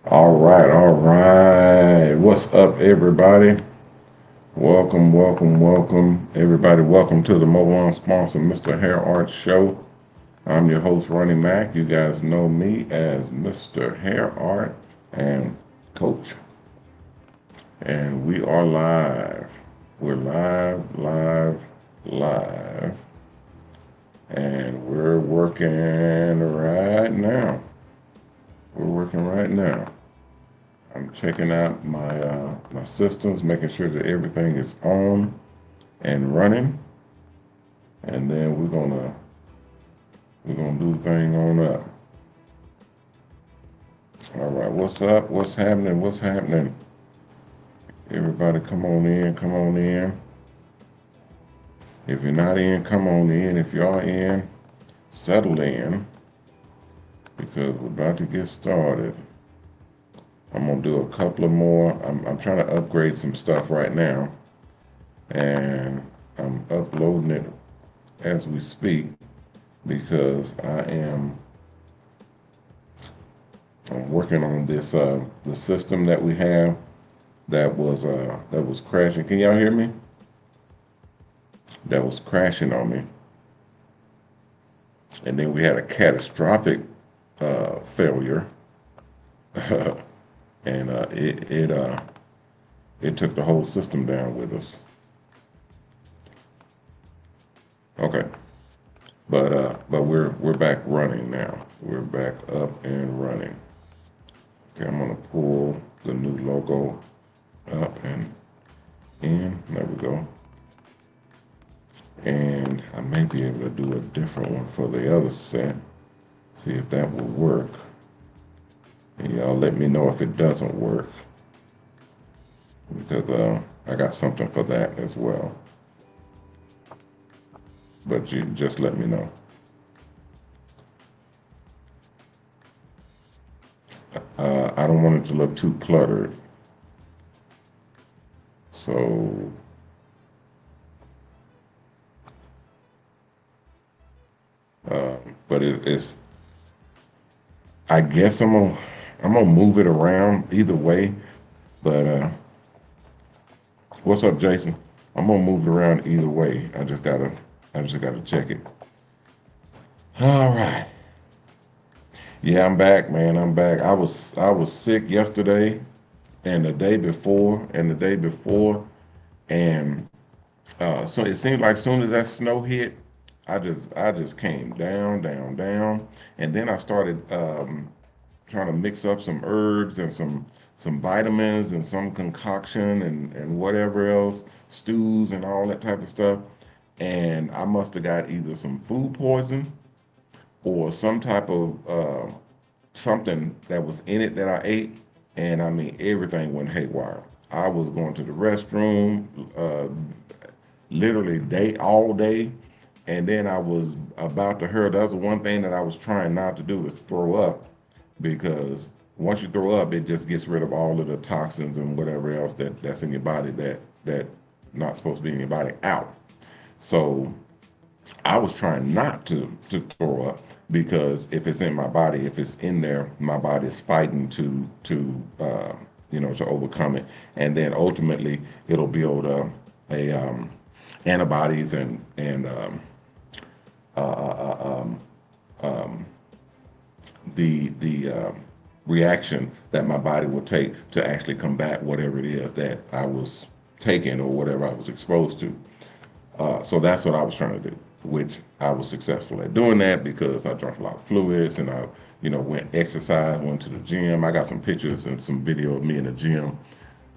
All right. What's up, everybody? Welcome, everybody. Welcome to the Mo1 sponsor, Mr. Hair Art Show. I'm your host, Ronnie Mack. You guys know me as Mr. Hair Art and Coach. And we are live. We're live. And we're working right now. We're working right now. I'm checking out my systems, making sure that everything is on and running, and then we're gonna do the thing on up. All right, what's up? What's happening? What's happening? Everybody, come on in. Come on in. If you're not in, come on in. If you are in, settle in because we're about to get started. I'm gonna do a couple of more. I'm trying to upgrade some stuff right now, and I'm uploading it as we speak because I'm working on this the system that we have that was crashing. Can y'all hear me? That was crashing on me, and then we had a catastrophic failure, and it took the whole system down with us. Okay, but we're back running now. We're back up and running. Okay, I'm gonna pull the new logo up and in. There we go. And I may be able to do a different one for the other set. See if that will work. And y'all let me know if it doesn't work because I got something for that as well. But you just let me know. I don't want it to look too cluttered. So but it's I guess I'm gonna move it around either way. But what's up, Jason? I'm gonna move it around either way. I just gotta check it. All right. Yeah, I'm back, man. I'm back. I was sick yesterday and the day before and the day before, and so it seemed like soon as that snow hit, I just came down, and then I started trying to mix up some herbs and some vitamins and some concoction and whatever else, stews and all that type of stuff. And I must have got either some food poison or some type of something that was in it that I ate. And I mean, everything went haywire. I was going to the restroom literally all day. And then I was about to hurt. That's the one thing that I was trying not to do is throw up because once you throw up, it just gets rid of all of the toxins and whatever else that's in your body that not supposed to be in your body out. So I was trying not to throw up because if it's in my body, if it's in there, my body is fighting to overcome it, and then ultimately it'll build a antibodies and uh, uh, uh, um, um, the reaction that my body will take to actually combat whatever it is that I was taking or whatever I was exposed to. So that's what I was trying to do, which I was successful at doing that because I drank a lot of fluids and I went exercise, went to the gym. I got some pictures and some video of me in the gym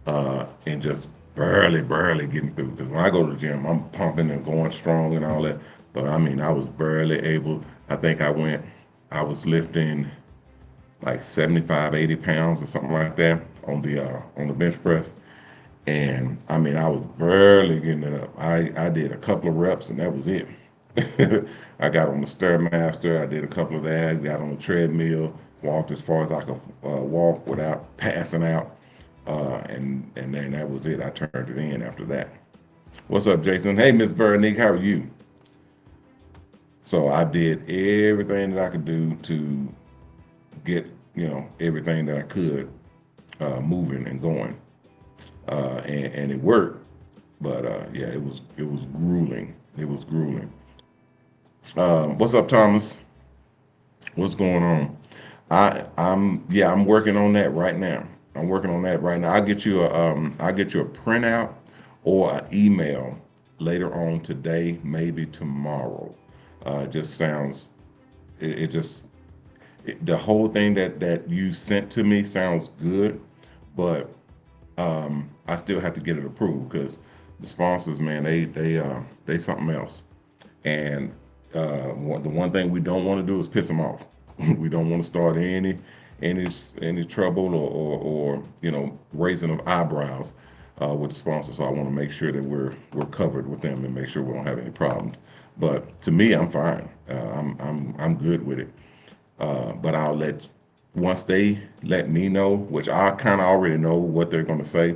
and just barely getting through. Because when I go to the gym, I'm pumping and going strong and all that. But I mean, I was barely able. I think I was lifting like 75, 80 pounds or something like that on the bench press. And I mean, I was barely getting it up. I did a couple of reps and that was it. I got on the Stairmaster. I did a couple of that. Got on the treadmill. Walked as far as I could walk without passing out. And then that was it. I turned it in after that. What's up, Jason? Hey, Miss Veronique, how are you? So I did everything that I could do to get everything that I could moving and going, and it worked. But yeah, it was grueling. It was grueling. What's up, Thomas? What's going on? I'm working on that right now. I'm working on that right now. I'll get you a printout or an email later on today, maybe tomorrow. It just sounds it just the whole thing that you sent to me sounds good, but I still have to get it approved because the sponsors, man, they something else. And the one thing we don't want to do is piss them off. We don't want to start any any trouble or raising of eyebrows with the sponsor. So I want to make sure that we're covered with them and make sure we don't have any problems. But to me, I'm fine. I'm good with it. But I'll let once they let me know, which I kind of already know what they're going to say.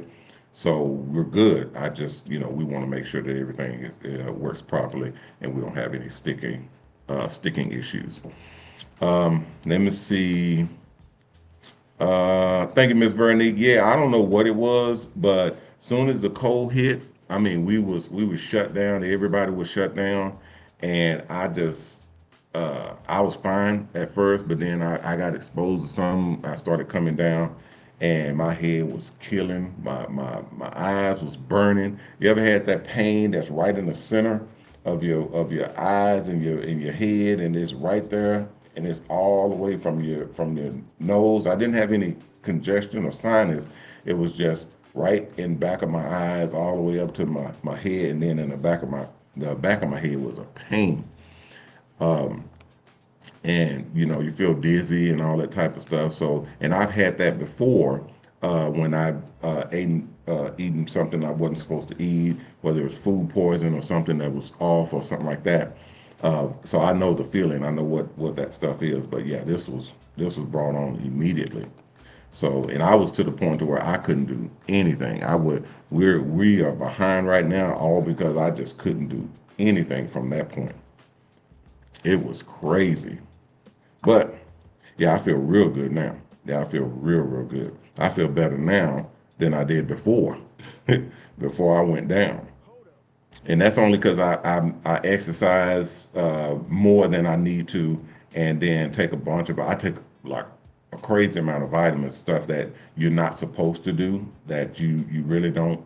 So we're good. I just, we want to make sure that everything works properly and we don't have any sticking issues. Let me see. Thank you, Miss Veronique. Yeah, I don't know what it was, but soon as the cold hit, I mean, we was shut down. Everybody was shut down, and I was fine at first, but then I got exposed to some. I started coming down, and my head was killing. My eyes was burning. You ever had that pain that's right in the center of your eyes and your head, and it's right there, and it's all the way from your nose. I didn't have any congestion or sinus. It was just right in back of my eyes, all the way up to my head, and then in the back of my head was a pain. Um, and you feel dizzy and all that type of stuff. So, and I've had that before when I eaten something I wasn't supposed to eat, whether it was food poison or something that was off or something like that. So I know the feeling. I know what that stuff is. But yeah, this was brought on immediately. So, and I was to the point to where I couldn't do anything. We are behind right now, all because I just couldn't do anything from that point. It was crazy. But yeah, I feel real good now. Yeah, I feel real good. I feel better now than I did before, before I went down. And that's only because I exercise more than I need to, and then take a bunch of I take like a crazy amount of vitamins, stuff that you're not supposed to do, that you really don't.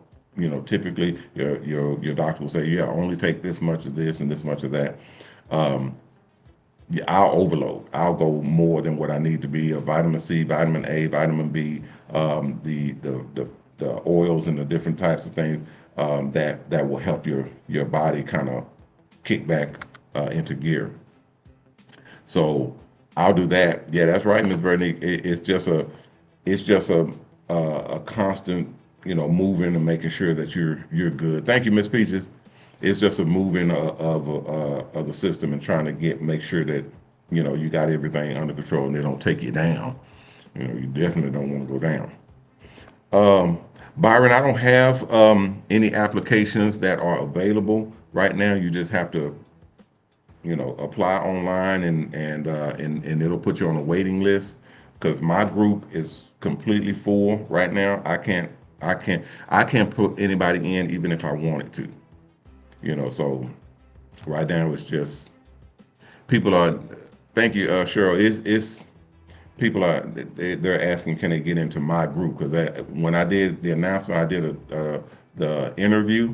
Typically your doctor will say, yeah, only take this much of this and this much of that. Um, yeah, I'll overload. I'll go more than what I need to be. Of vitamin C, vitamin A, vitamin B, the oils and the different types of things that will help your body kind of kick back into gear. So I'll do that. Yeah, that's right, Miss Bernie. It's just a constant, moving and making sure that you're good. Thank you, Miss Peaches. It's just a moving of the system and trying to make sure that you got everything under control and they don't take you down. You definitely don't want to go down. Um, Byron, I don't have any applications that are available right now. You just have to apply online and it'll put you on a waiting list because my group is completely full right now. I can't put anybody in even if I wanted to. So right now it's just people are. Thank you, Cheryl. It's people are they're asking can they get into my group because when I did the announcement, I did the interview,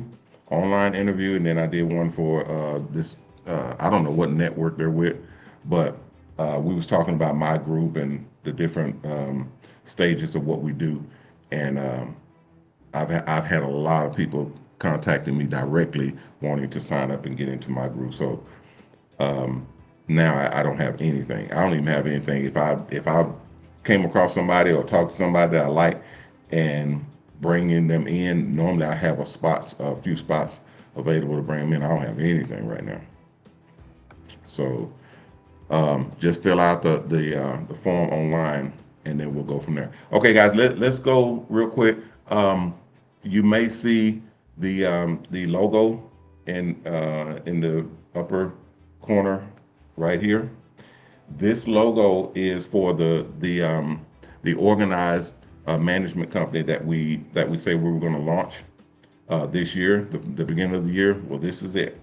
online interview, and then I did one for this. I don't know what network they're with, but we was talking about my group and the different stages of what we do, and I've had a lot of people contacting me directly wanting to sign up and get into my group. So um, now I don't have anything. I don't even have anything. If I came across somebody or talked to somebody that I like and bringing them in, normally I have a few spots available to bring them in. I don't have anything right now. So just fill out the form online, and then we'll go from there. Okay, guys, let's go real quick. You may see the logo in the upper corner right here. This logo is for the organized management company that we say we were going to launch this year, the beginning of the year. Well, this is it,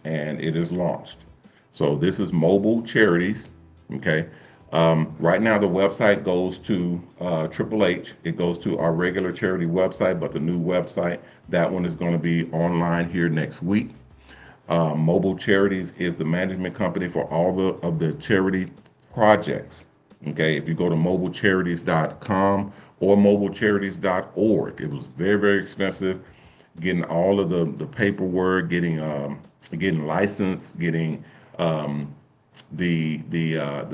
and it is launched. So this is Mobile Charities. Okay. Right now, the website goes to Triple H. It goes to our regular charity website, but the new website, that one is going to be online here next week. Mobile Charities is the management company for all of the charity projects. Okay, if you go to mobilecharities.com or mobilecharities.org, it was very, very expensive getting all of the paperwork, getting licensed, getting um, the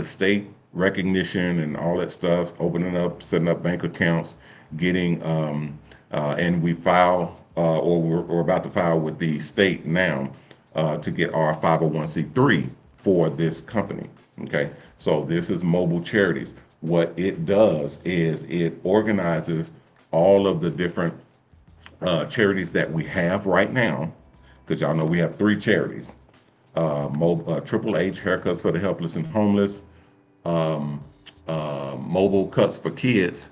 state recognition and all that stuff, opening up, setting up bank accounts, getting and we file or we're about to file with the state now to get our 501c3 for this company. Okay, so this is Mobile Charities. What it does is it organizes all of the different charities that we have right now, because y'all know we have three charities: Triple H, Haircuts for the Helpless and Homeless, um, Mobile Cuts for Kids,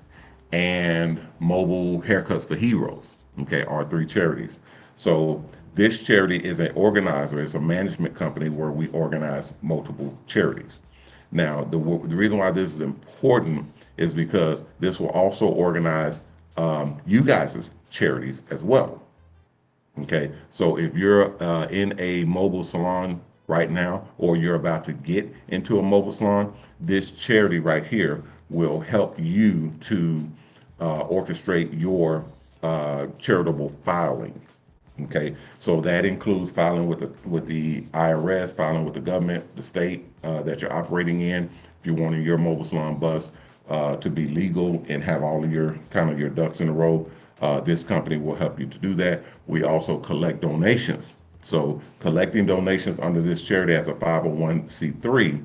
and Mobile Haircuts for Heroes. Okay, are three charities. So this charity is an organizer, it's a management company where we organize multiple charities. Now, the reason why this is important is because this will also organize you guys' charities as well. Okay, so if you're in a mobile salon right now, or you're about to get into a mobile salon, this charity right here will help you to orchestrate your charitable filing. Okay, so that includes filing with the IRS, filing with the government, the state that you're operating in. If you're wanting your mobile salon bus to be legal and have all of your kind of your ducks in a row, this company will help you to do that. We also collect donations. So collecting donations under this charity as a 501c3,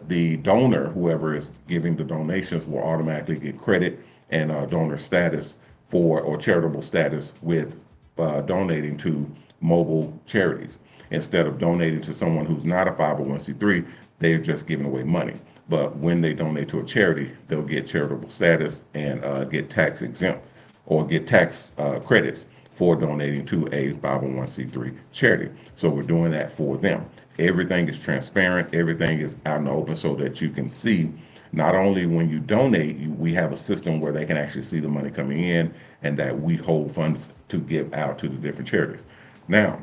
the donor, whoever is giving the donations, will automatically get credit and donor status for or charitable status with donating to mobile charities. Instead of donating to someone who's not a 501c3, they're just giving away money. But when they donate to a charity, they'll get charitable status and get tax exempt or get tax credits for donating to a 501c3 charity. So we're doing that for them. Everything is transparent, everything is out in the open so that you can see. Not only when you donate, we have a system where they can actually see the money coming in and that we hold funds to give out to the different charities. Now,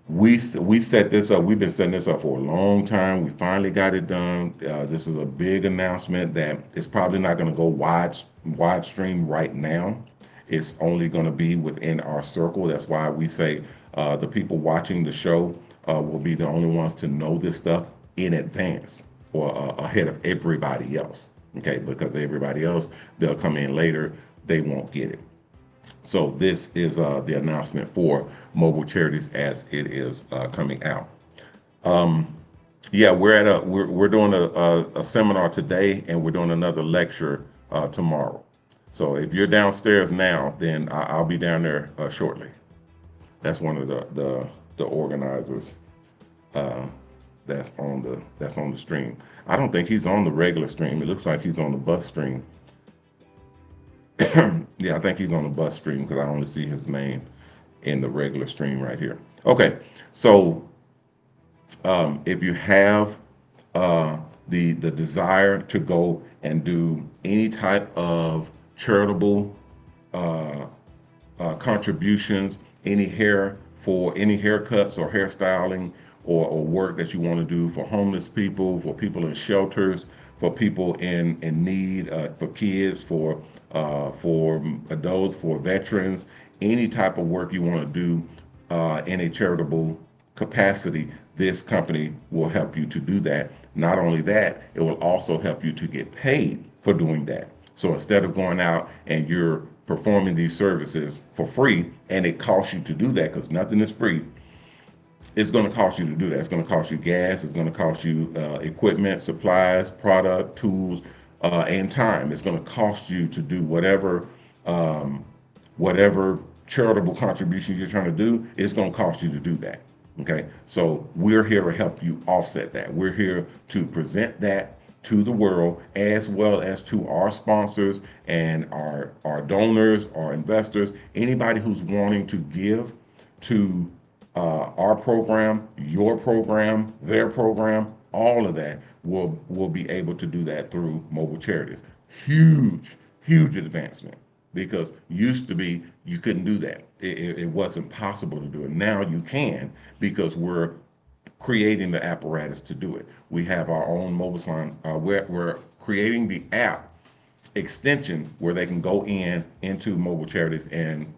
we set this up. We've been setting this up for a long time. We finally got it done. This is a big announcement that it's probably not going to go wide stream right now. It's only going to be within our circle. That's why we say the people watching the show will be the only ones to know this stuff in advance or ahead of everybody else. Okay, because everybody else, they'll come in later, they won't get it. So this is the announcement for mobile charities as it is coming out. Um, yeah, we're doing a seminar today, and we're doing another lecture tomorrow. So if you're downstairs now, then I'll be down there shortly. That's one of the organizers uh, that's on the stream. I don't think he's on the regular stream. It looks like he's on the bus stream. Yeah, I think he's on the bus stream because I only see his name in the regular stream right here. Okay, so if you have the desire to go and do any type of charitable uh, contributions, any haircuts or hairstyling or work that you want to do for homeless people, for people in shelters, for people in need, for kids, for adults, for veterans, any type of work you want to do in a charitable capacity, this company will help you to do that. Not only that, it will also help you to get paid for doing that. So instead of going out and you're performing these services for free, and it costs you to do that because nothing is free, it's going to cost you to do that. It's going to cost you gas. It's going to cost you equipment, supplies, product, tools, and time. It's going to cost you to do um, whatever charitable contributions you're trying to do. It's going to cost you to do that. Okay, so we're here to help you offset that. We're here to present that to the world, as well as to our sponsors and our donors, our investors, anybody who's wanting to give to our program, your program, their program, all of that will be able to do that through mobile charities. Huge, huge advancement because used to be you couldn't do that. It wasn't possible to do it. Now you can because we're creating the apparatus to do it. We have our own mobile line. We're creating the app extension where they can go into mobile charities and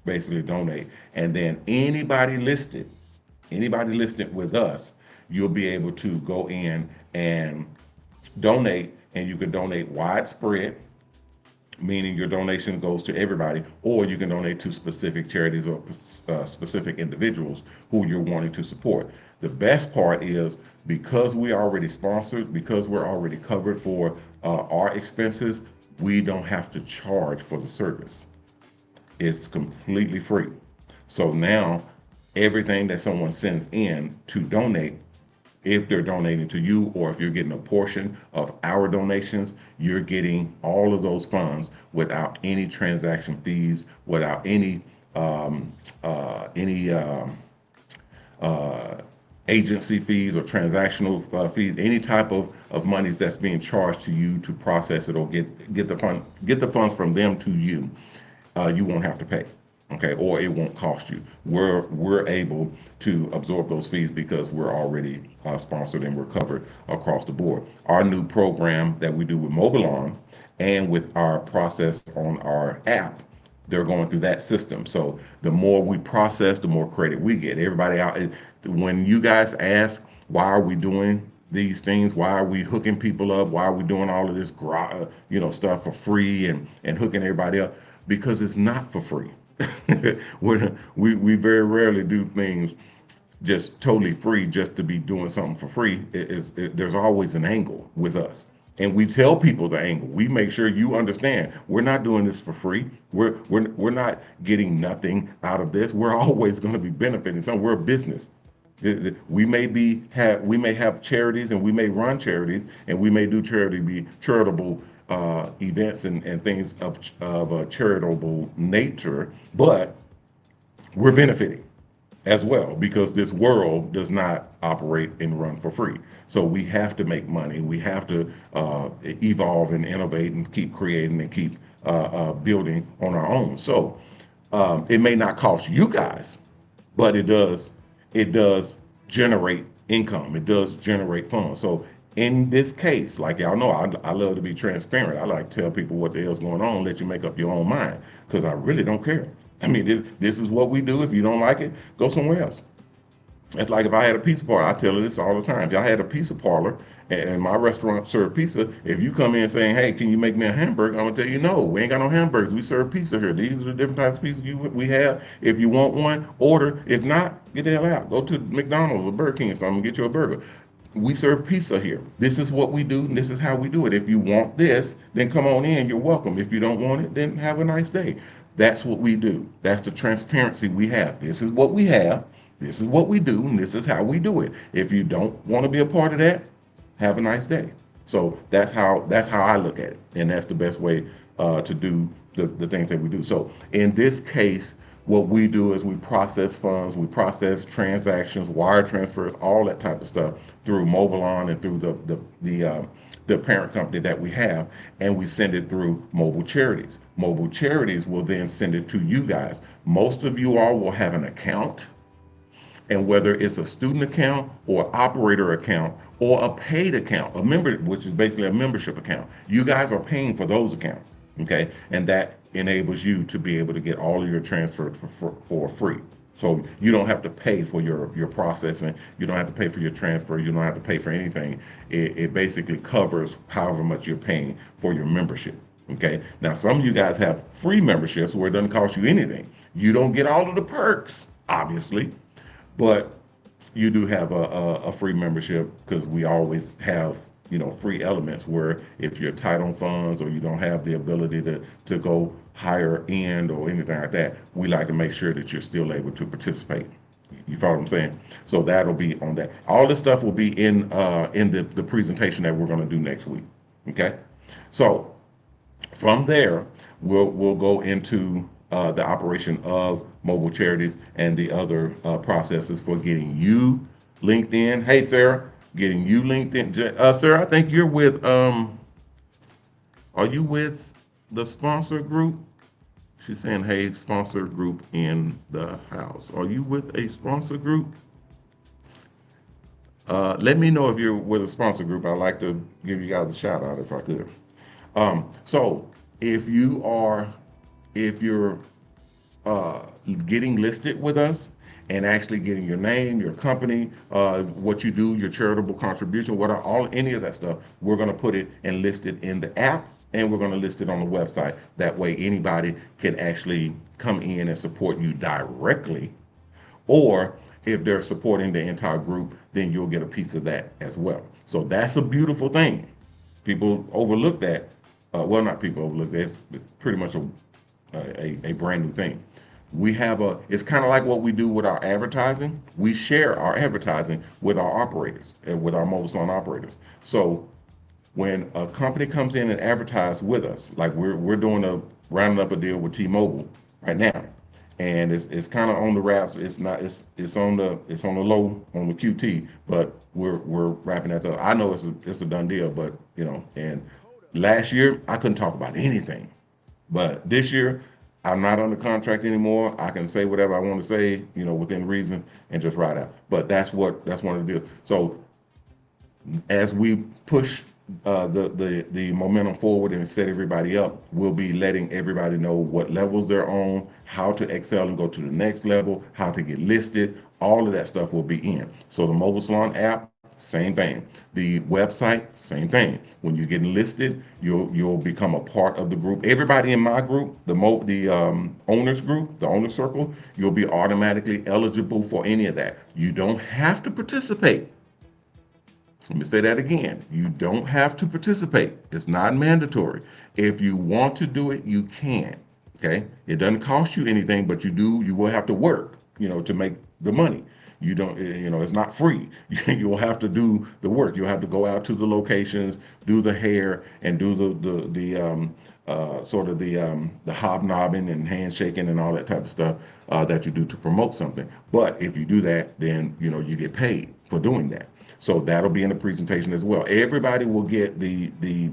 basically donate. And then anybody listed with us, you'll be able to go in and donate, and you can donate widespread, meaning your donation goes to everybody, or you can donate to specific charities or specific individuals who you're wanting to support. The best part is because we are already sponsored, because we're already covered for our expenses, we don't have to charge for the service. It's completely free. So now everything that someone sends in to donate, if they're donating to you or if you're getting a portion of our donations, you're getting all of those funds without any transaction fees, without any uh, agency fees or transactional fees, any type of monies that's being charged to you to process it or get the funds from them to you. You won't have to pay, okay, or it won't cost you. We're able to absorb those fees because we're already sponsored and we're covered across the board. Our new program that we do with Mobilon and with our process on our app, they're going through that system. So the more we process, the more credit we get. Everybody out, when you guys ask, why are we doing these things? Why are we hooking people up? Why are we doing all of this, stuff for free and hooking everybody up? Because it's not for free. We very rarely do things just totally free just to be doing something for free. There's always an angle with us. And we tell people the angle. We make sure you understand we're not doing this for free. We're not getting nothing out of this. We're always going to be benefiting. So we're a business. We may have charities and we may run charities and we may do charitable events and things of a charitable nature, but we're benefiting as well because this world does not operate and run for free. So we have to make money. We have to evolve and innovate and keep creating and keep building on our own. So it may not cost you guys, but it does generate income. It does generate funds. So in this case, like y'all know, I love to be transparent. I like to tell people what the hell's going on, let you make up your own mind, because I really don't care. I mean, this is what we do. If you don't like it, go somewhere else. It's like if I had a pizza parlor, I tell her this all the time. If I had a pizza parlor and my restaurant served pizza, if you come in saying, hey, can you make me a hamburger? I'm going to tell you, no, we ain't got no hamburgers. We serve pizza here. These are the different types of pizza we have. If you want one, order. If not, get the hell out. Go to McDonald's or Burger King or something and get you a burger. We serve pizza here. This is what we do, and this is how we do it. If you want this, then come on in. You're welcome. If you don't want it, then have a nice day. That's what we do. That's the transparency we have. This is what we have. This is what we do, and this is how we do it. If you don't want to be a part of that, have a nice day. So that's how I look at it, and that's the best way to do the things that we do. So in this case, what we do is we process funds, we process transactions, wire transfers, all that type of stuff through Mobilon and through the parent company that we have, and we send it through mobile charities. Mobile charities will then send it to you guys. Most of you all will have an account, and whether it's a student account or operator account or a paid account, a member, which is basically a membership account, you guys are paying for those accounts, okay? And that enables you to be able to get all of your transfers for free. So you don't have to pay for your processing. You don't have to pay for your transfer. You don't have to pay for anything. It basically covers however much you're paying for your membership. Okay. Now, some of you guys have free memberships where it doesn't cost you anything. You don't get all of the perks, obviously, but you do have a free membership because we always have free elements where if you're tight on funds or you don't have the ability to go higher end or anything like that, we like to make sure that you're still able to participate You follow what I'm saying? So that'll be on that. All this stuff will be in the presentation that we're going to do next week. Okay. So from there, we'll go into the operation of mobile charities and the other processes for getting you linked in. Hey, Sarah, getting you linked in. Sarah, I think you're with. Are you with the sponsor group? She's saying, "Hey, sponsor group in the house. Are you with a sponsor group? Let me know if you're with a sponsor group. I'd like to give you guys a shout out if I could. So if you are, if you're uh, getting listed with us and actually getting your name, your company, what you do, your charitable contribution, what are all any of that stuff, we're going to put it and list it in the app, and we're going to list it on the website. That way, anybody can actually come in and support you directly, or if they're supporting the entire group, then you'll get a piece of that as well. So that's a beautiful thing. People overlook that. Well, not people overlook that. It's pretty much a brand new thing. We have a, it's kind of like what we do with our advertising. We share our advertising with our operators and with our mobile salon operators. So when a company comes in and advertise with us, like we're doing a rounding up a deal with T-Mobile right now, and it's kind of on the wraps. It's not it's on the low on the QT, but we're wrapping that up. I know it's a done deal, but and last year I couldn't talk about anything, but this year I'm not under contract anymore. I can say whatever I want to say, within reason, and just ride out. But that's one of the deals. So as we push the momentum forward and set everybody up, we'll be letting everybody know what levels they're on, how to excel and go to the next level, how to get listed. All of that stuff will be in. So the mobile salon app, same thing. The website, same thing. When you get listed, you'll become a part of the group. Everybody in my group, the owners group, the owner circle, you'll be automatically eligible for any of that. You don't have to participate. Let me say that again. You don't have to participate. It's not mandatory. If you want to do it, you can. Okay? It doesn't cost you anything, but you will have to work, to make the money. You don't, it's not free. You'll have to do the work. You'll have to go out to the locations, do the hair, and do the hobnobbing and handshaking and all that type of stuff that you do to promote something. But if you do that, then you get paid for doing that. So that'll be in the presentation as well. Everybody will get the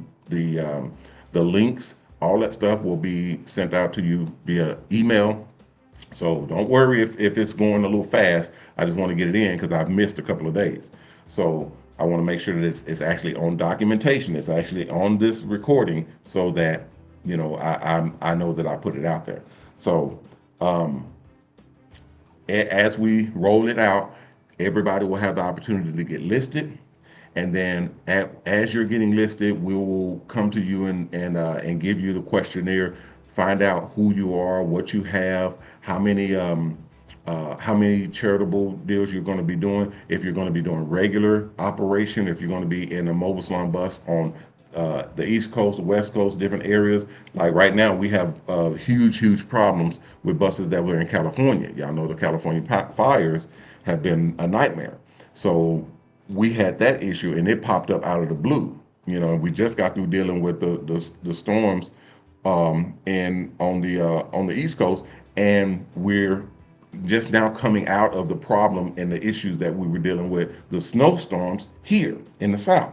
links. All that stuff will be sent out to you via email. So don't worry if it's going a little fast. I just want to get it in because I've missed a couple of days. So I want to make sure that it's actually on documentation. It's actually on this recording so that I know that I put it out there. So as we roll it out, everybody will have the opportunity to get listed. And then as you're getting listed, we will come to you and give you the questionnaire, find out who you are, what you have, how many charitable deals you're going to be doing, if you're going to be doing regular operation, if you're going to be in a mobile salon bus on the East Coast, the West Coast, different areas. Like right now, we have huge problems with buses that were in California. Y'all know the California fires have been a nightmare. So we had that issue, and it popped up out of the blue. And we just got through dealing with the storms and on the East Coast, and we're just now coming out of the problem and the issues that we were dealing with, the snowstorms here in the South.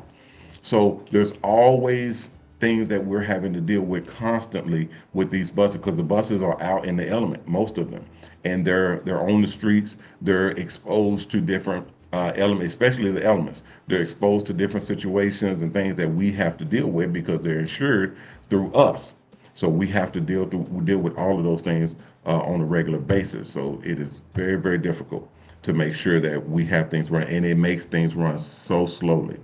So there's always things that we're having to deal with constantly with these buses because the buses are out in the element, most of them, and they're on the streets. They're exposed to different elements, especially the elements. They're exposed to different situations and things that we have to deal with because they're insured through us. So we have to deal with all of those things on a regular basis. So it is very difficult to make sure that we have things run, and it makes things run so slowly.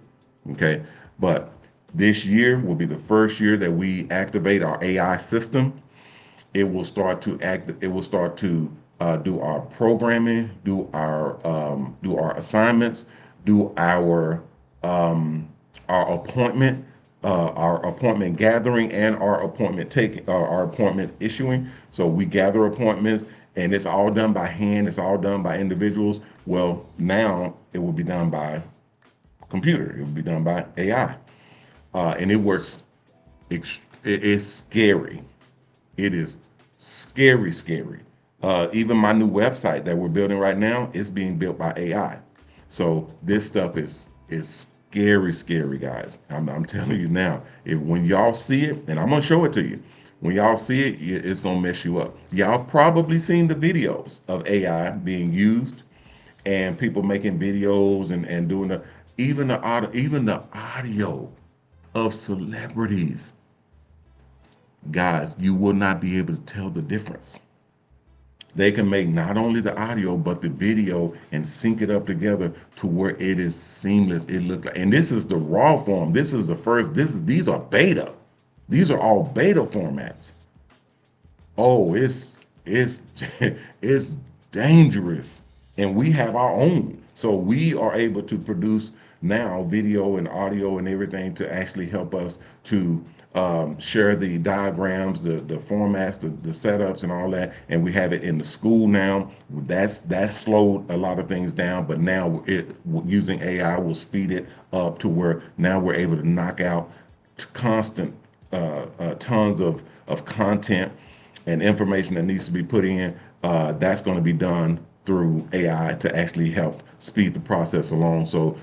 Okay, but this year will be the first year that we activate our AI system. It will start to act. It will start to do our programming, do our assignments, do our appointment gathering, and our appointment issuing. So we gather appointments, and it's all done by hand. It's all done by individuals. Well, now it will be done by computer. It will be done by AI, and it works. It's scary. It is scary, scary. Even my new website that we're building right now is being built by AI. So this stuff is scary, scary, guys. I'm telling you now. If when y'all see it, and I'm gonna show it to you, when y'all see it, it's gonna mess you up. Y'all probably seen the videos of AI being used and people making videos and doing even the audio of celebrities. Guys, you will not be able to tell the difference. They can make not only the audio but the video and sync it up together to where it is seamless. It looks like, and this is the raw form. This is the first. These are beta. These are all beta formats. Oh, it's it's dangerous, and we have our own. So we are able to produce now video and audio and everything to actually help us to share the diagrams, the formats, the setups, and all that. And we have it in the school now. That's slowed a lot of things down, but now using AI will speed it up to where now we're able to knock out constant tons of content and information that needs to be put in. That's going to be done through AI to actually help speed the process along. So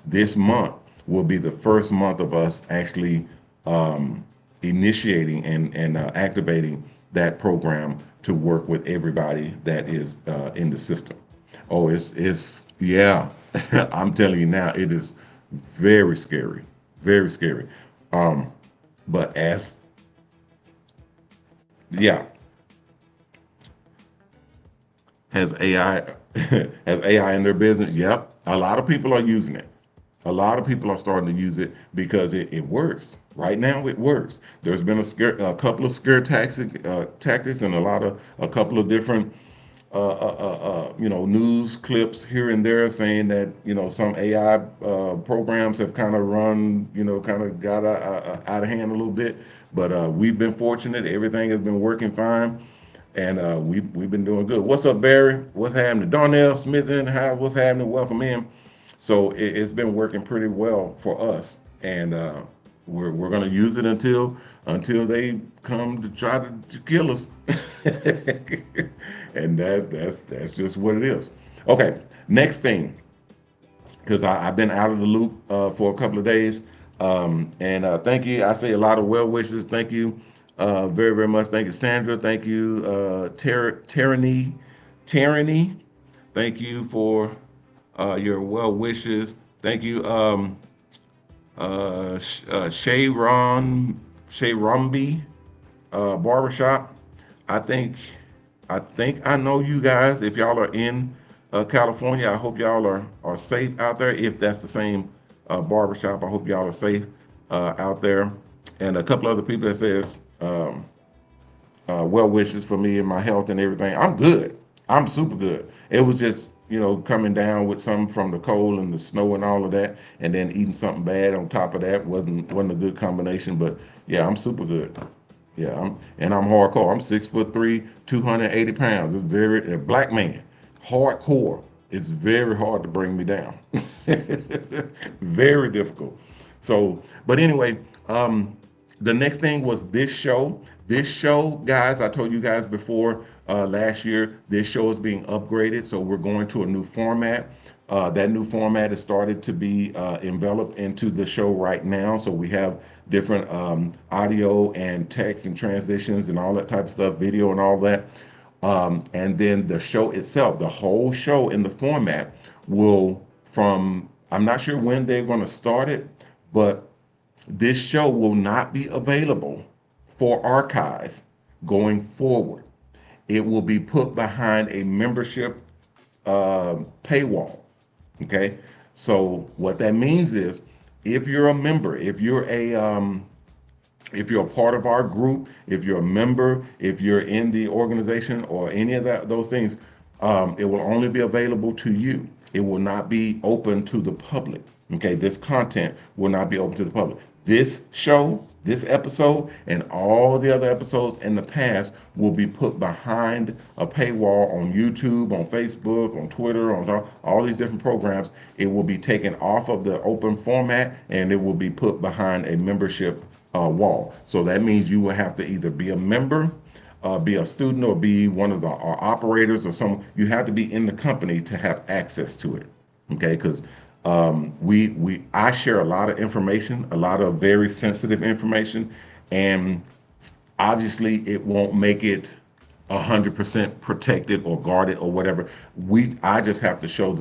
this month will be the first month of us actually initiating and activating that program to work with everybody that is in the system. Oh, it's yeah. I'm telling you now, it is very scary, very scary. Um, but as yeah, has AI has AI in their business? Yep. A lot of people are using it. A lot of people are starting to use it because it works. Right now, it works. There's been a couple of scare tactics, and a couple of different news clips here and there saying that some AI programs have kind of run, kind of got out of hand a little bit. But we've been fortunate; everything has been working fine, and we've been doing good. What's up, Barry? What's happening? Darnell Smith in the house. What's happening? Welcome in. So it's been working pretty well for us, and we're going to use it until they come to try to kill us, and that's just what it is. Okay, next thing, because I've been out of the loop for a couple of days, and thank you. I say a lot of well wishes. Thank you very very much. Thank you, Sandra. Thank you, Tyranny. Thank you for your well wishes. Thank you, Shay Rumby Barbershop. I think I know you guys. If y'all are in California, I hope y'all are safe out there. If that's the same barbershop, I hope y'all are safe out there. And a couple other people that says well wishes for me and my health and everything. I'm good. I'm super good. It was just, coming down with something from the cold and the snow and all of that, and then eating something bad on top of that wasn't a good combination. But yeah, I'm super good. Yeah, I'm hardcore. I'm 6'3", 280 pounds. It's very a black man, hardcore. It's very hard to bring me down. Very difficult. So, but anyway, the next thing was this show. This show, guys, I told you guys before last year, this show is being upgraded. So we're going to a new format. That new format has started to be enveloped into the show right now. So we have different audio and text and transitions and all that type of stuff, video and all that. And then the show itself, the whole show in the format I'm not sure when they're going to start it, but this show will not be available for archive going forward. It will be put behind a membership paywall. Okay, so what that means is, if you're a member, if you're a part of our group, if you're a member, if you're in the organization or any of those things, it will only be available to you. It will not be open to the public. Okay, this content will not be open to the public. This show This episode and all the other episodes in the past will be put behind a paywall on YouTube, on Facebook, on Twitter, on all these different programs. It will be taken off of the open format and it will be put behind a membership wall. So that means you will have to either be a member, be a student, or be one of the operators or some. You have to be in the company to have access to it. Okay, because I share a lot of information, a lot of very sensitive information, and obviously it won't make it 100% protected or guarded or whatever. I just have to show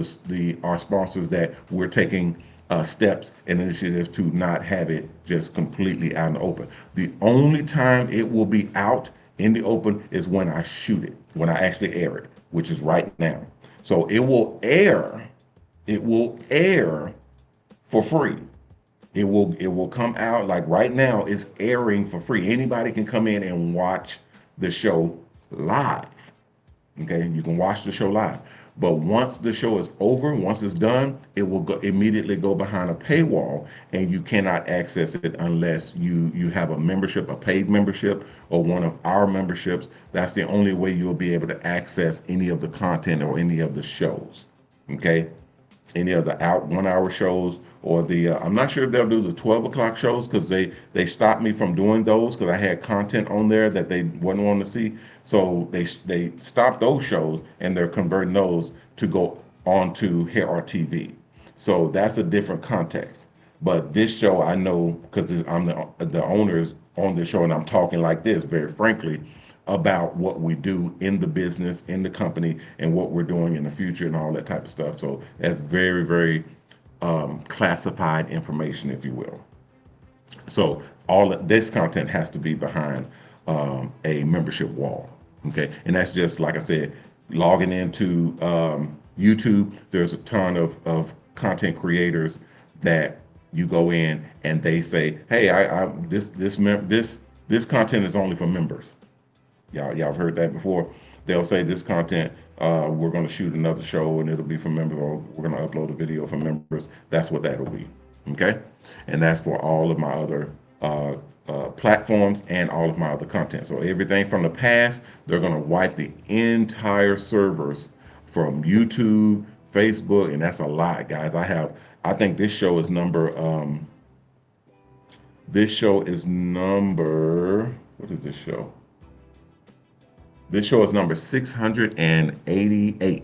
our sponsors that we're taking steps and initiatives to not have it just completely out in the open. The only time it will be out in the open is when I shoot it, when I actually air it, which is right now. So it will air for free. It will come out like right now it's airing for free. Anybody can come in and watch the show live. Okay, you can watch the show live. But once the show is over, once it's done, it will immediately go behind a paywall, and you cannot access it unless you have a membership, a paid membership, or one of our memberships. That's the only way you'll be able to access any of the content or any of the shows. Okay, any of the 1 hour shows or the I'm not sure if they'll do the 12 o'clock shows because they stopped me from doing those because I had content on there that they wouldn't want to see. So they stopped those shows and they're converting those to go on to Hair TV. So that's a different context. But this show I know because I'm the owners on this show and I'm talking like this very frankly about what we do in the business, in the company, and what we're doing in the future and all that type of stuff. So that's very, very classified information, if you will. So all of this content has to be behind a membership wall. Okay, and that's just like I said, logging into YouTube. There's a ton of content creators that you go in and they say, hey, this content is only for members. Y'all have heard that before. They'll say this content, we're going to shoot another show and it'll be for members, or we're going to upload a video for members. That's what that'll be. Okay, and that's for all of my other platforms and all of my other content. So everything from the past, they're going to wipe the entire servers from YouTube, Facebook, and that's a lot, guys. I think this show is number. What is this show? This show is number 688.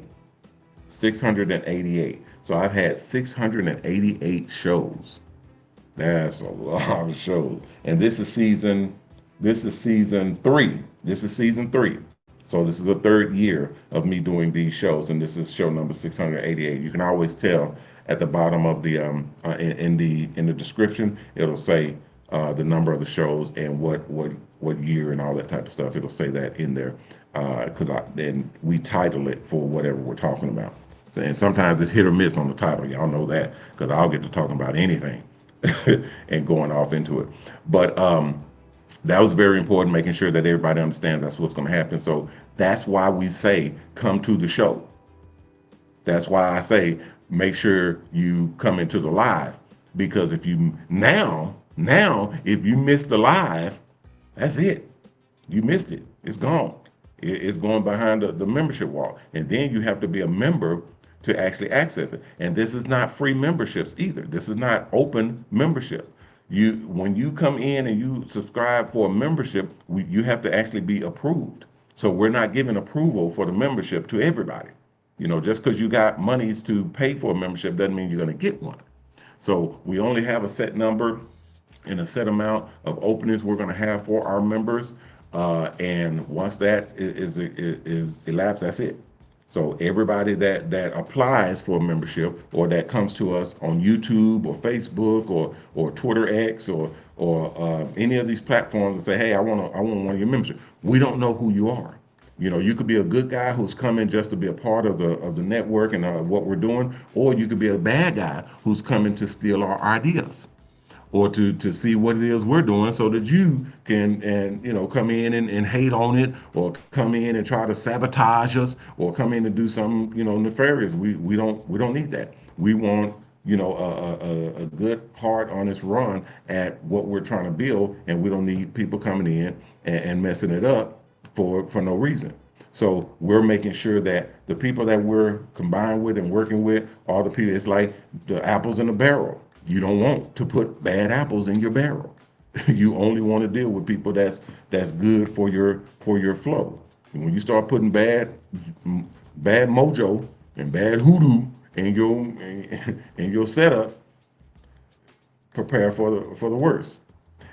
688. So I've had 688 shows. That's a lot of shows. And this is season 3. This is season 3. So this is the 3rd year of me doing these shows, and this is show number 688. You can always tell at the bottom of the in the description, it'll say the number of the shows and what year and all that type of stuff. It'll say that in there because then we title it for whatever we're talking about. And sometimes it's hit or miss on the title. Y'all know that because I'll get to talking about anything and going off into it. But that was very important, making sure that everybody understands that's what's going to happen. So that's why we say come to the show. That's why I say make sure you come into the live, because if you now if you miss the live, that's it. You missed it. It's gone. It's going behind the membership wall, and then you have to be a member to actually access it. And this is not free memberships either. This is not open membership. When you come in and you subscribe for a membership, you have to actually be approved. So we're not giving approval for the membership to everybody. Just because you got monies to pay for a membership doesn't mean you're going to get one. So we only have a set number and a set amount of openings we're going to have for our members. And once that is elapsed, that's it. So everybody that applies for a membership or that comes to us on YouTube or Facebook or Twitter X or any of these platforms and say, hey, I want one of your membership. We don't know who you are. You could be a good guy who's coming just to be a part of the network and what we're doing, or you could be a bad guy who's coming to steal our ideas, or to see what it is we're doing so that you can come in and hate on it, or come in and try to sabotage us, or come in and do something nefarious. We don't need that. We want a good hard honest run at what we're trying to build, and we don't need people coming in and messing it up for no reason. So we're making sure that the people that we're combined with and working with are the people. It's like the apples in a barrel. You don't want to put bad apples in your barrel. You only want to deal with people that's good for your flow. And when you start putting bad mojo and bad hoodoo in your setup, prepare for the worst.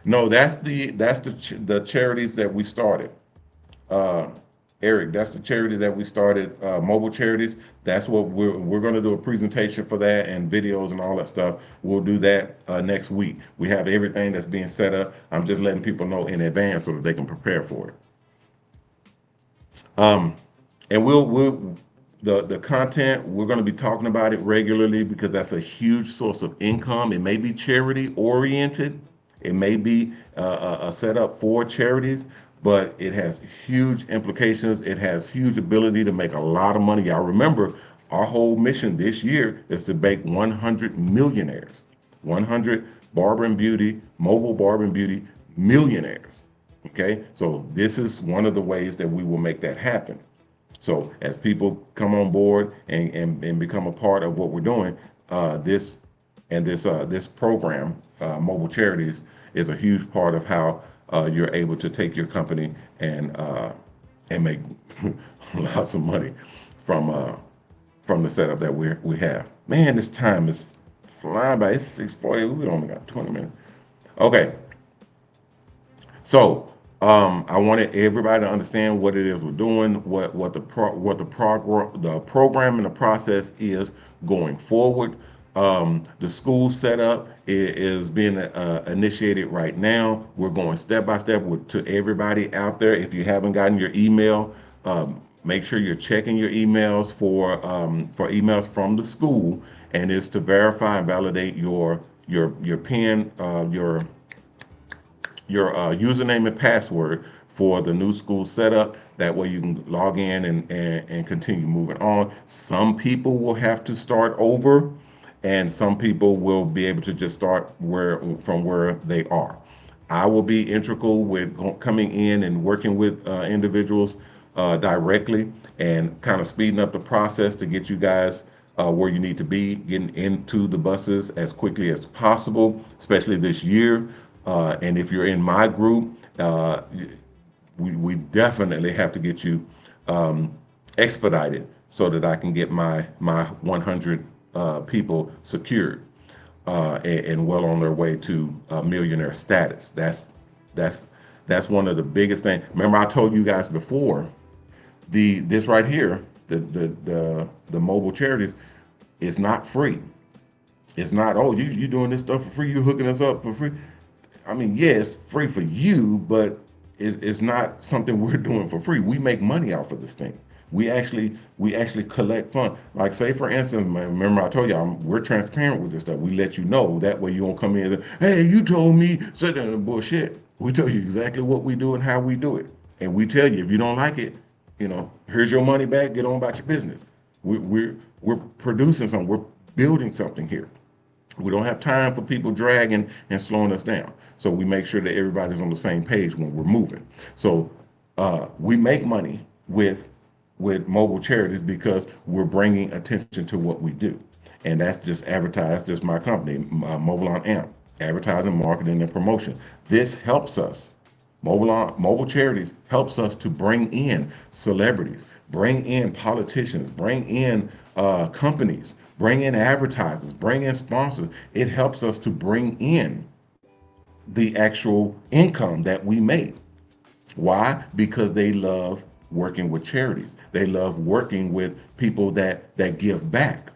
No, the charities that we started. Uh, Eric, that's the charity that we started, mobile charities. That's what we're going to do a presentation for that and videos and all that stuff. We'll do that next week. We have everything that's being set up. I'm just letting people know in advance so that they can prepare for it. Um, and the content, we're going to be talking about it regularly because that's a huge source of income. It may be charity oriented, it may be a setup for charities, but it has huge implications. It has huge ability to make a lot of money. Y'all remember, our whole mission this year is to make 100 millionaires, 100 barber and beauty, mobile barber and beauty millionaires. Okay, so this is one of the ways that we will make that happen. So as people come on board and become a part of what we're doing, this program, Mobile Charities, is a huge part of how you're able to take your company and make lots of money from uh, from the setup that we have. Man, this time is flying by. It's 6:40. We only got 20 minutes. Okay, so I wanted everybody to understand what it is we're doing, the program and the process is going forward. The school setup is being initiated right now. We're going step by step to everybody out there. If you haven't gotten your email, make sure you're checking your emails for emails from the school, and it's to verify and validate your PIN, your username and password for the new school setup. That way you can log in and continue moving on. Some people will have to start over, and some people will be able to just start from where they are. I will be integral with coming in and working with individuals directly and kind of speeding up the process to get you guys where you need to be, getting into the buses as quickly as possible, especially this year. And if you're in my group, we definitely have to get you expedited so that I can get my 100 people secured and well on their way to millionaire status. That's that's one of the biggest things. Remember, I told you guys before, this right here, the mobile charities, is not free. It's not, oh, you doing this stuff for free, you hooking us up for free. I mean, yeah, it's free for you, but it's not something we're doing for free. We make money off of this thing. We actually collect funds. Like, say for instance, remember I told y'all we're transparent with this stuff. We let you know, that way you won't come in and say, hey, you told me such a bullshit. We tell you exactly what we do and how we do it, and we tell you if you don't like it, here's your money back. Get on about your business. We're producing something. We're building something here. We don't have time for people dragging and slowing us down. So we make sure that everybody's on the same page when we're moving. So we make money with mobile charities because we're bringing attention to what we do, and that's just advertised. Just my company, Mobile on Amp, advertising, marketing, and promotion. This helps us. Mobile charities helps us to bring in celebrities, bring in politicians, bring in companies, bring in advertisers, bring in sponsors. It helps us to bring in the actual income that we make. Why? Because they love working with charities. They love working with people that give back.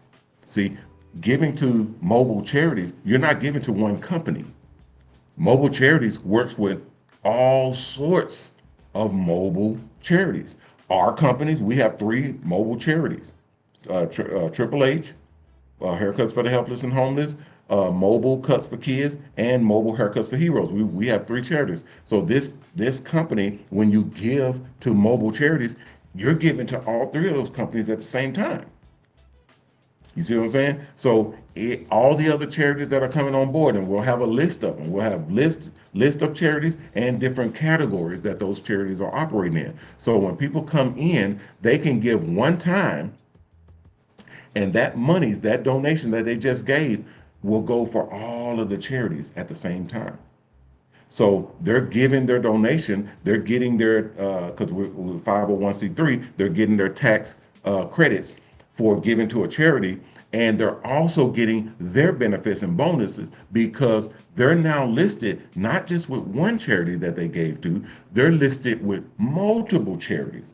See, giving to mobile charities, you're not giving to one company. Mobile charities works with all sorts of mobile charities. Our companies, we have three mobile charities: Triple H, Haircuts for the Helpless and Homeless, Mobile Cuts for Kids, and Mobile Haircuts for Heroes. We have three charities. So this company, when you give to mobile charities, you're giving to all three of those companies at the same time. You see what I'm saying? So all the other charities that are coming on board, and we'll have a list of them. We'll have list of charities and different categories that those charities are operating in. So when people come in, they can give one time, and that monies, that donation that they just gave, will go for all of the charities at the same time. So they're giving their donation, they're getting their, because we're 501c3, they're getting their tax credits for giving to a charity, and they're also getting their benefits and bonuses because they're now listed not just with one charity that they gave to, they're listed with multiple charities.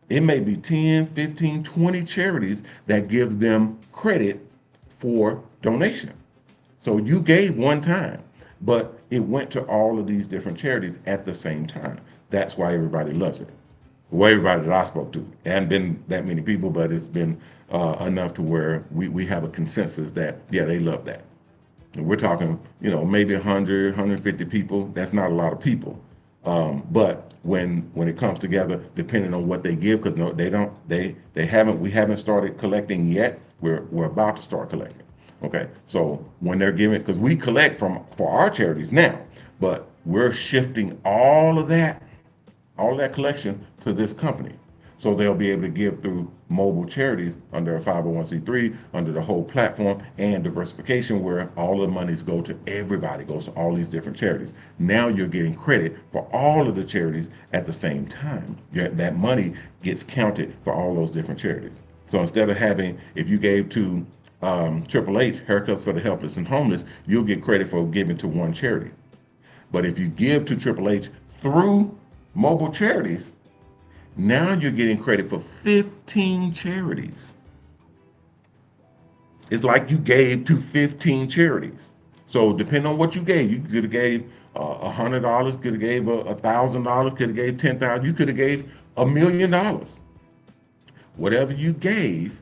It may be 10, 15, 20 charities that gives them credit for donation. So you gave one time, but it went to all of these different charities at the same time. That's why everybody loves it. Well, everybody that I spoke to, it hadn't been that many people, but it's been enough to where we have a consensus that, yeah, they love that. And we're talking, maybe 100, 150 people. That's not a lot of people. But when it comes together, depending on what they give, because no, they haven't, we haven't started collecting yet. We're about to start collecting. Okay, so when they're giving, because we collect from for our charities now, but we're shifting all of that collection to this company. So they'll be able to give through mobile charities under a 501c3, under the whole platform, and diversification, where all the monies go to everybody, goes to all these different charities. Now you're getting credit for all of the charities at the same time. That money gets counted for all those different charities. So instead of having, if you gave to Triple H, Haircuts for the Helpless and Homeless, you'll get credit for giving to one charity. But if you give to Triple H through mobile charities, now you're getting credit for 15 charities. It's like you gave to 15 charities. So depending on what you gave, you could have gave $100, could have gave $1,000, could have gave 10,000, you could have gave $1,000,000. Whatever you gave,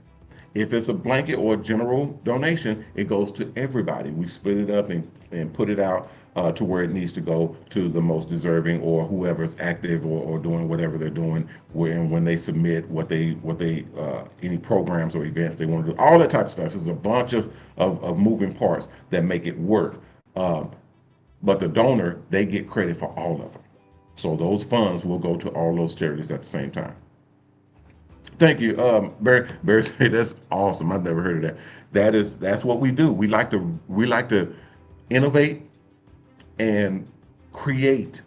if it's a blanket or a general donation, it goes to everybody. We split it up and put it out to where it needs to go to the most deserving, or whoever's active or doing whatever they're doing. When they submit what they any programs or events they want to do, all that type of stuff. There's a bunch of moving parts that make it work. But the donor, they get credit for all of them. So those funds will go to all those charities at the same time. Thank you, Barry. Barry, that's awesome. I've never heard of that. That's what we do. We like to innovate and create,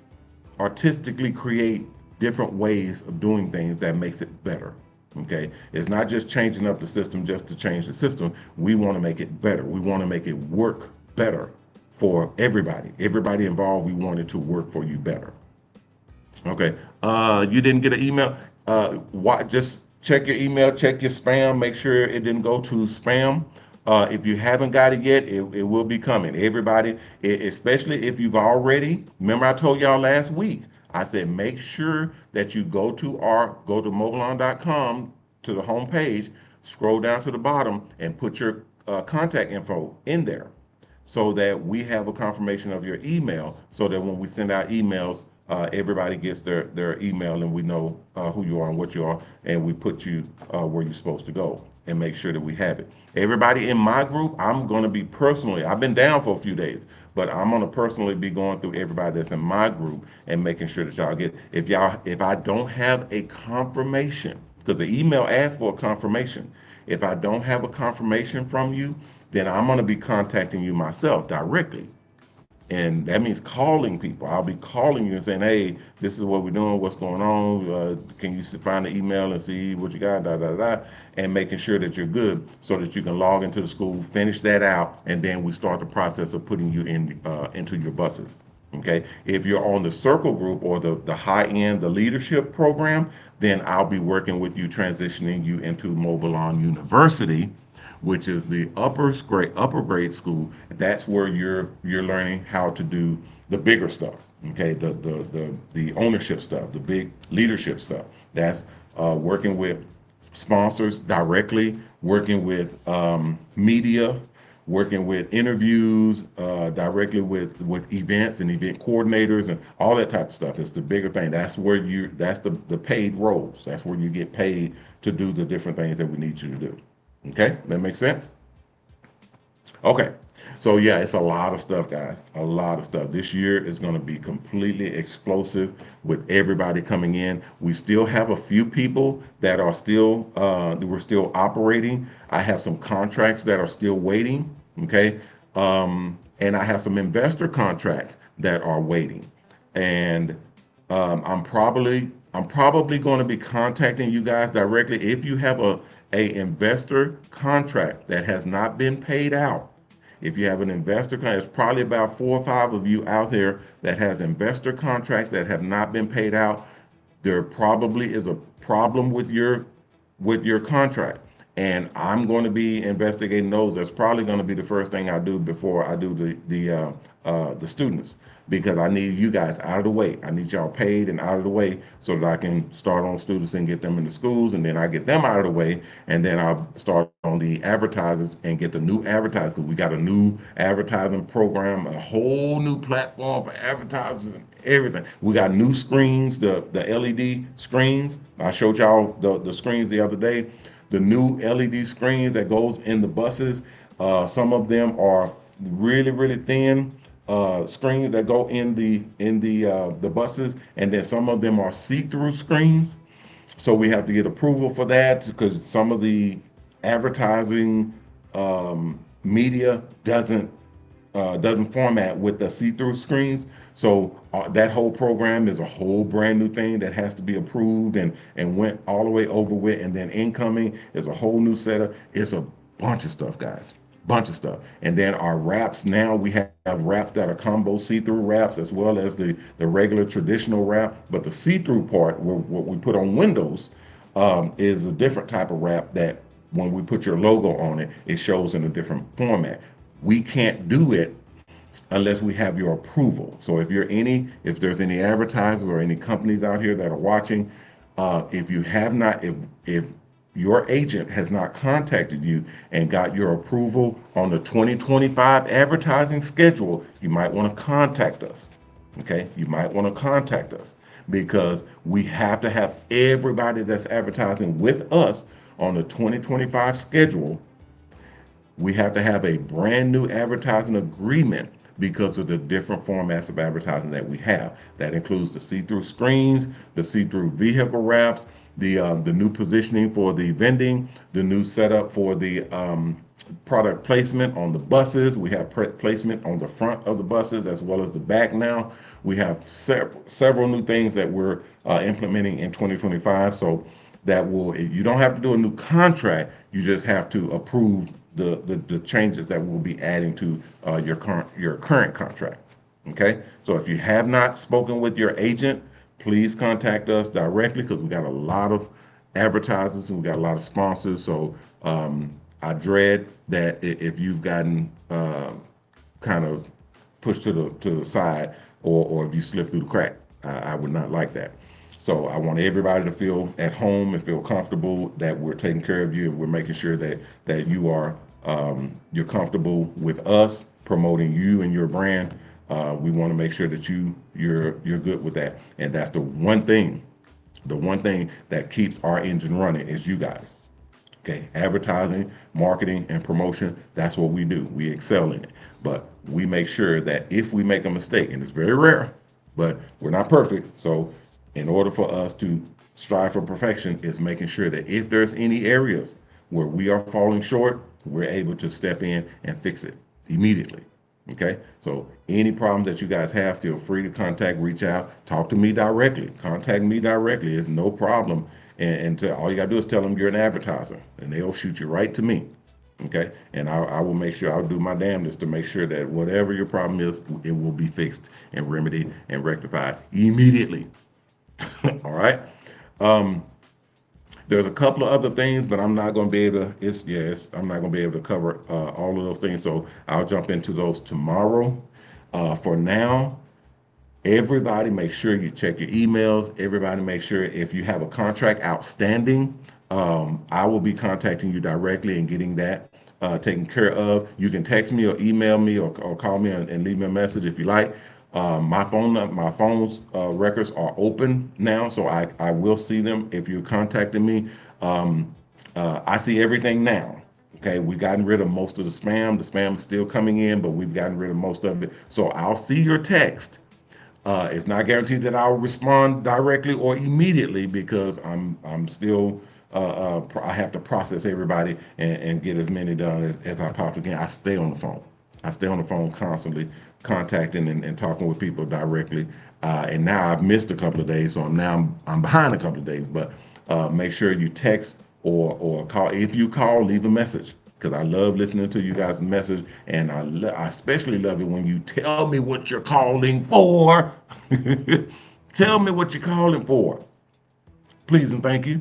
artistically create different ways of doing things that makes it better. Okay, it's not just changing up the system just to change the system. We want to make it better. We want to make it work better for everybody. Everybody involved. We want it to work for you better. Okay. You didn't get an email. Just check your email, check your spam, make sure it didn't go to spam. If you haven't got it yet, it will be coming. Everybody, especially if you've already, remember I told y'all last week, I said make sure that you go to mobilon.com to the home page, scroll down to the bottom, and put your contact info in there so that we have a confirmation of your email, so that when we send out emails, everybody gets their email, and we know who you are and what you are, and we put you where you're supposed to go and make sure that we have it. Everybody in my group, I'm going to be personally, I've been down for a few days, but I'm going to personally be going through everybody that's in my group and making sure that y'all get, if I don't have a confirmation, because the email asks for a confirmation, if I don't have a confirmation from you, then I'm going to be contacting you myself directly. And that means calling people. I'll be calling you and saying, hey, this is what we're doing, what's going on. Can you find the email and see what you got, and making sure that you're good so that you can log into the school, finish that out, and then we start the process of putting you into your buses. Okay. If you're on the circle group or the high end, the leadership program, then I'll be working with you, transitioning you into Mobile On University, which is the upper grade school. That's where you're learning how to do the bigger stuff. Okay, the ownership stuff, the big leadership stuff. That's working with sponsors directly, working with media, working with interviews, directly with events and event coordinators and all that type of stuff. It's the bigger thing. That's the paid roles. That's where you get paid to do the different things that we need you to do. Okay, that makes sense. Okay. So yeah, it's a lot of stuff, guys. A lot of stuff. This year is going to be completely explosive with everybody coming in. We still have a few people that are still that we're still operating. I have some contracts that are still waiting. Okay. And I have some investor contracts that are waiting. And I'm probably going to be contacting you guys directly if you have a investor contract that has not been paid out. If you have an investor contract, there's probably about 4 or 5 of you out there that has investor contracts that have not been paid out. There probably is a problem with your contract, and I'm going to be investigating those. That's probably going to be the first thing I do before I do the students, because I need you guys out of the way. I need y'all paid and out of the way so that I can start on students and get them into schools, and then I get them out of the way, and then I'll start on the advertisers and get the new advertisers. We got a new advertising program, a whole new platform for advertisers and everything. We got new screens, the LED screens. I showed y'all the screens the other day. The new LED screens that goes in the buses. Some of them are really thin screens that go in the buses, and then some of them are see-through screens. So we have to get approval for that because some of the advertising media doesn't format with the see-through screens. So that whole program is a whole brand new thing that has to be approved and went all the way over with. And then incoming is a whole new setup. It's a bunch of stuff, guys. Bunch of stuff. And then our wraps, now we have wraps that are combo see-through wraps as well as the regular traditional wrap. But the see-through part, what we put on windows, is a different type of wrap that when we put your logo on it, it shows in a different format. We can't do it unless we have your approval. So if there's any advertisers or any companies out here that are watching, if you have not, if your agent has not contacted you and got your approval on the 2025 advertising schedule, you might want to contact us. Okay, you might want to contact us because we have to have everybody that's advertising with us on the 2025 schedule. We have to have a brand new advertising agreement because of the different formats of advertising that we have. That includes the see-through screens, the see-through vehicle wraps, the new positioning for the vending, the new setup for the product placement on the buses. We have placement on the front of the buses as well as the back now. We have several new things that we're implementing in 2025. So that will, you don't have to do a new contract, you just have to approve the changes that we'll be adding to your current contract. Okay, so if you have not spoken with your agent, please contact us directly because we got a lot of advertisers and we got a lot of sponsors. So I dread that if you've gotten kind of pushed to the side, or if you slip through the crack, I would not like that. So I want everybody to feel at home and feel comfortable that we're taking care of you and we're making sure that you're comfortable with us promoting you and your brand. We want to make sure that you're good with that, and that's the one thing that keeps our engine running is you guys. Okay, advertising, marketing, and promotion, that's what we do. We excel in it. But we make sure that if we make a mistake, and it's very rare, but we're not perfect. So in order for us to strive for perfection is making sure that if there's any areas where we are falling short, we're able to step in and fix it immediately. Okay, so any problems that you guys have, feel free to reach out, talk to me directly, contact me directly. It's no problem. And all you got to do is tell them you're an advertiser, and they'll shoot you right to me. Okay, and I will make sure, I'll do my damnedest to make sure that whatever your problem is, it will be fixed and remedied and rectified immediately. All right. Um, there's a couple of other things, but I'm not going to be able to. I'm not going to be able to cover all of those things. So I'll jump into those tomorrow. For now, everybody make sure you check your emails. Everybody make sure if you have a contract outstanding, I will be contacting you directly and getting that taken care of. You can text me or email me or call me and leave me a message if you like. My phone's records are open now, so I will see them if you're contacting me. I see everything now. Okay, we've gotten rid of most of the spam. The spam is still coming in, but we've gotten rid of most of it. So I'll see your text. It's not guaranteed that I'll respond directly or immediately because I'm still I have to process everybody and get as many done as I possibly can. I stay on the phone. I stay on the phone constantly, contacting and talking with people directly. And now I've missed a couple of days, so I'm behind a couple of days. But make sure you text or call. If you call, leave a message because I love listening to you guys' message, and I especially love it when you tell me what you're calling for. Tell me what you're calling for, please and thank you,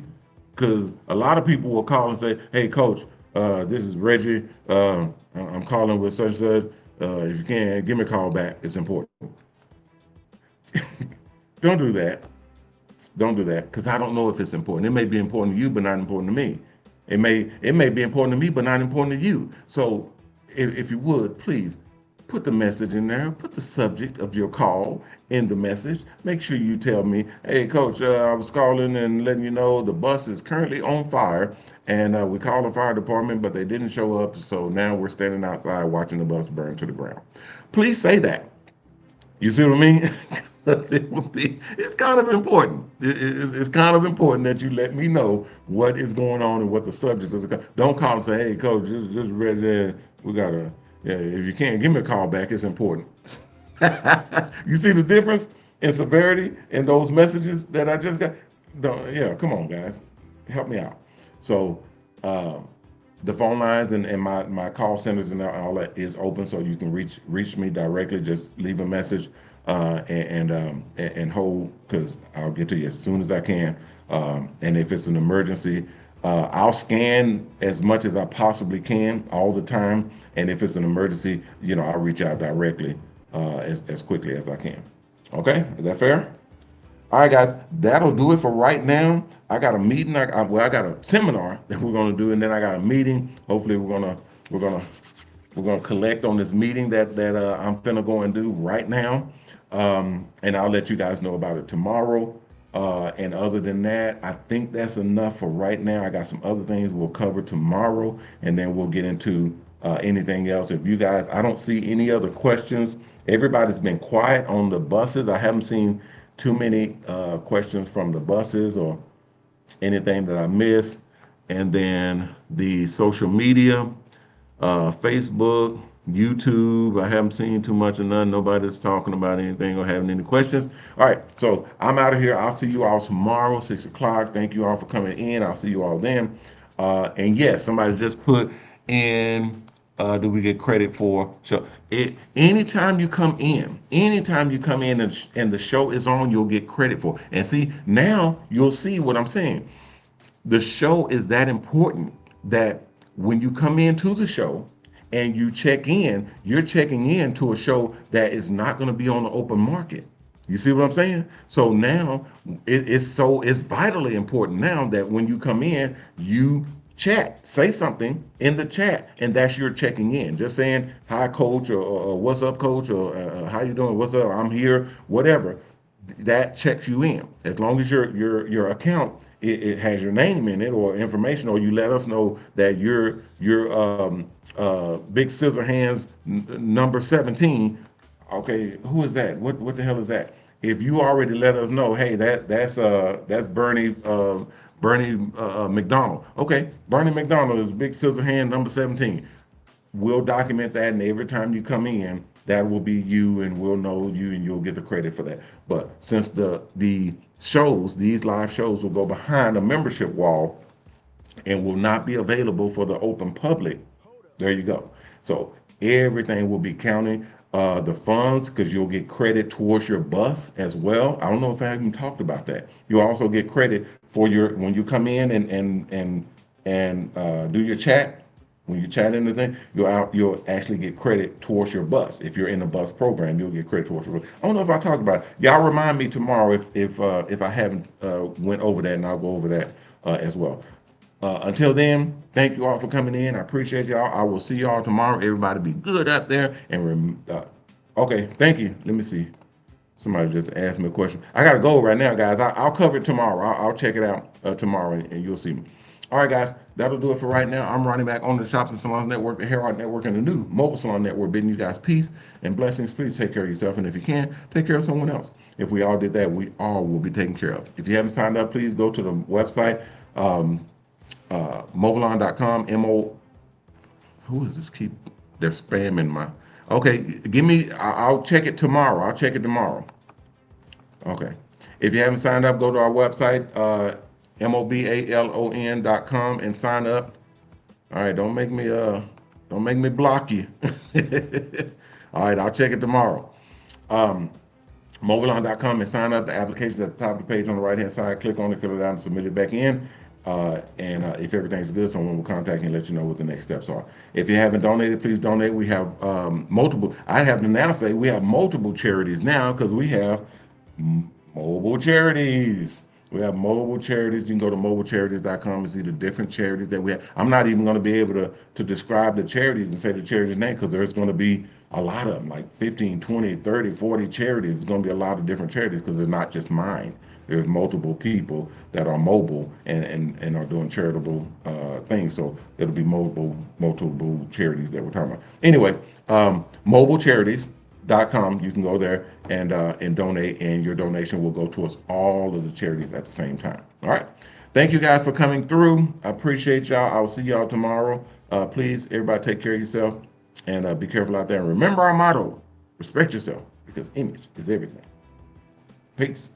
because a lot of people will call and say, "Hey, coach, this is Reggie. I'm calling with such and such. If you can, give me a call back. It's important." Don't do that. Don't do that because I don't know if it's important. It may be important to you, but not important to me. It may be important to me, but not important to you. So if you would, please put the message in there. Put the subject of your call in the message. Make sure you tell me, hey, coach, I was calling and letting you know the bus is currently on fire. And we called the fire department, but they didn't show up. So now we're standing outside watching the bus burn to the ground. Please say that. You see what I mean? It's kind of important. It's kind of important that you let me know what is going on and what the subject is. Don't call and say, "Hey, coach, just ready there. We gotta. Yeah, if you can't give me a call back, it's important." You see the difference in severity in those messages that I just got? Don't, yeah, come on, guys, help me out. So. Um, the phone lines and my call centers and all that is open, so you can reach me directly. Just leave a message and hold because I'll get to you as soon as I can. And if it's an emergency, I'll scan as much as I possibly can all the time. And if it's an emergency, I'll reach out directly as quickly as I can. Okay, is that fair? All right, guys, that'll do it for right now. I got a meeting. I got a seminar that we're gonna do, and then I got a meeting. Hopefully, we're gonna we're gonna collect on this meeting that I'm finna go and do right now, and I'll let you guys know about it tomorrow. And other than that, I think that's enough for right now. I got some other things we'll cover tomorrow, and then we'll get into anything else. If you guys, I don't see any other questions. Everybody's been quiet on the buses. I haven't seen too many questions from the buses or anything that I missed. And then the social media, Facebook, YouTube, I haven't seen too much of none. Nobody's talking about anything or having any questions. All right, so I'm out of here. I'll see you all tomorrow, 6 o'clock. Thank you all for coming in. I'll see you all then. And yes, somebody just put in, do we get credit for show? Anytime you come in and the show is on, you'll get credit for. And see, now you'll see what I'm saying. The show is that important that when you come into the show and you check in, you're checking in to a show that is not going to be on the open market. You see what I'm saying? So now it's vitally important now that when you come in, you chat, say something in the chat, and that's your checking in. Just saying hi, coach, or what's up, coach, or how you doing? What's up? I'm here. Whatever. That checks you in. As long as your account it has your name in it or information, or you let us know that you're Big Scissor Hands number 17. Okay, who is that? What the hell is that? If you already let us know, hey, that's Bernie McDonald. Okay, Bernie McDonald is Big Scissor Hand number 17. We'll document that, and every time you come in, that will be you, and we'll know you, and you'll get the credit for that. But since these live shows will go behind a membership wall and will not be available for the open public, there you go. So everything will be counting the funds because you'll get credit towards your bus as well. I don't know if I even talked about that. You'll also get credit for your when you come in and do your chat. When you chat in the thing, you'll actually get credit towards your bus. If you're in the bus program, you'll get credit towards your bus. I don't know if I talked about it. Y'all remind me tomorrow if I haven't went over that, and I'll go over that as well. Until then, thank you all for coming in. I appreciate y'all. I will see y'all tomorrow. Everybody be good out there. And okay, thank you. Let me see. Somebody just asked me a question. I got to go right now, guys. I'll cover it tomorrow. I'll check it out tomorrow, and you'll see me. All right, guys, that'll do it for right now. I'm Ronnie Mac on the Shops and Salons Network, the Hair Art Network, and the new Mobile Salon Network, bidding you guys peace and blessings. Please take care of yourself, and if you can, take care of someone else. If we all did that, we all will be taken care of. If you haven't signed up, please go to the website, mobilon.com, who is this? They're spamming my, okay, give me, I'll check it tomorrow. I'll check it tomorrow. Okay. If you haven't signed up, go to our website, mobalon.com and sign up. All right, don't make me block you. All right, I'll check it tomorrow. Um, Mobilon.com and sign up. The application's at the top of the page on the right-hand side. Click on it, fill it out, and submit it back in. If everything's good, someone will contact you and let you know what the next steps are. If you haven't donated, please donate. We have multiple. I have to now say we have multiple charities now because we have mobile charities. We have mobile charities. You can go to mobilecharities.com and see the different charities that we have. I'm not even going to be able to describe the charities and say the charity's name because there's going to be a lot of them, like 15, 20, 30, 40 charities. There's going to be a lot of different charities because they're not just mine. There's multiple people that are mobile and are doing charitable things. So it'll be multiple charities that we're talking about. Anyway, mobilecharities.com. You can go there and donate, and your donation will go towards all of the charities at the same time. All right. Thank you guys for coming through. I appreciate y'all. I'll see y'all tomorrow. Please, everybody, take care of yourself and be careful out there. And remember our motto: respect yourself because image is everything. Peace.